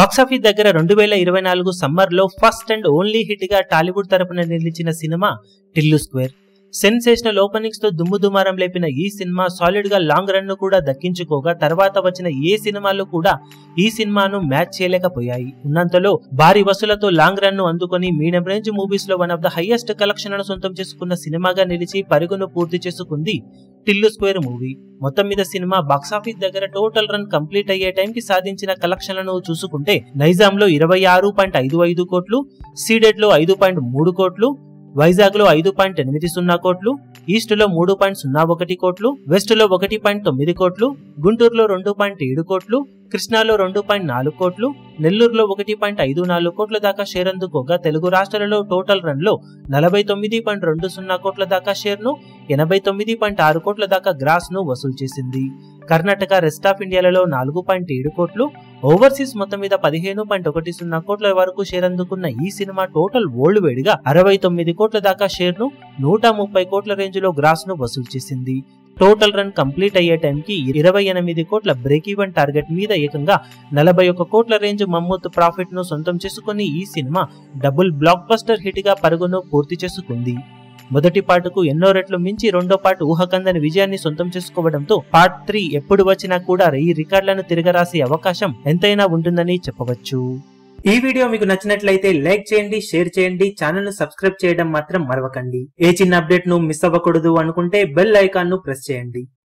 Box office దగ్గర 2024 summer లో first and only hit గా టాలీవుడ్ తరపున నిలిచిన cinema Tillu square. Sensational openings తో దుమ్ముదుమారం లేపిన ఈ సినిమా సాలిడ్ గా లాంగ్ రన్ ను కూడా దక్కించుకోగా తర్వాత వచ్చిన ఏ సినిమాలు కూడా ఈ సినిమాను మ్యాచ్ చేయలేకపోయాయి. ఉన్నంతలో భారీ వసూలతో లాంగ్ రన్ ను అందుకొని మీడియం రేంజ్ మూవీస్ లో వన్ ఆఫ్ ద హైయెస్ట్ కలెక్షన్లను సొంతం చేసుకున్న సినిమాగా నిలిచి పరుగును పూర్తి చేసుకుంది టిల్లు స్క్వేర్ మూవీ. మొత్తం మీద సినిమా బాక్సాఫీస్ దగ్గర టోటల్ రన్ కంప్లీట్ అయ్యే టైం కి సాధించిన కలెక్షన్లను చూసుకుంటే నైజాం లో 26.55 కోట్లు, సీడెడ్ లో 5.3 కోట్లు, వైజాగ్ లో 5.80 కోట్లు, ఈస్ట్ లో 3.01 కోట్లు, వెస్ట్ లో 1.9 కోట్లు, గుంటూరులో 2.7 కోట్లు, కృష్ణాలో 2.4 కోట్లు, నెల్లూరులో 1.54 కోట్ల దాకా షేర్ అందుకోగా తెలుగు రాష్ట్రాలలో టోటల్ రన్ లో 49.20 కోట్ల దాకా షేర్ ను, 89.6 కోట్ల దాకా గ్రాస్ ను వసూలు చేసింది. కర్ణాటక, రెస్ట్ ఆఫ్ ఇండియాలలో 4.7 కోట్లు, ఓవర్సీస్ మొత్తం మీద 15.10 కోట్ల వరకు షేర్ అందుకున్న ఈ సినిమా టోటల్ వరల్డ్ వైడ్ గా 69 కోట్ల దాకా షేర్ ను, 130 కోట్ల రేంజ్ లో గ్రాస్ ను వసూలు చేసింది. టోటల్ రన్ కంప్లీట్ అయ్యే టైంకి 28 కోట్ల బ్రేక్ ఈవెన్ టార్గెట్ మీద ఏకంగా 41 కోట్ల రేంజ్ మమ్మూత్ ప్రాఫిట్ ను సొంతం చేసుకుని ఈ cinema double block buster hit గా పరుగును పూర్తి చేసుకుంది. మొదటి పార్టుకు ఎన్నో రెట్లు మించి రెండో పార్ట్ ఊహకందని విజయాన్ని సొంతం చేసుకోవడంతో పార్ట్ 3 ఎప్పుడు వచ్చినా కూడా ఈ రికార్డులను తిరగరాసే అవకాశం ఎంతైనా ఉంటుందని చెప్పవచ్చు. ఈ వీడియో మీకు నచ్చినట్లయితే లైక్ చేయండి, షేర్ చేయండి, ఛానల్ ను సబ్స్క్రైబ్ చేయడం మాత్రం మరవకండి. ఏ చిన్న అప్డేట్ ను మిస్ అవ్వకూడదు అనుకుంటే బెల్ ఐకాన్ ను ప్రెస్ చేయండి.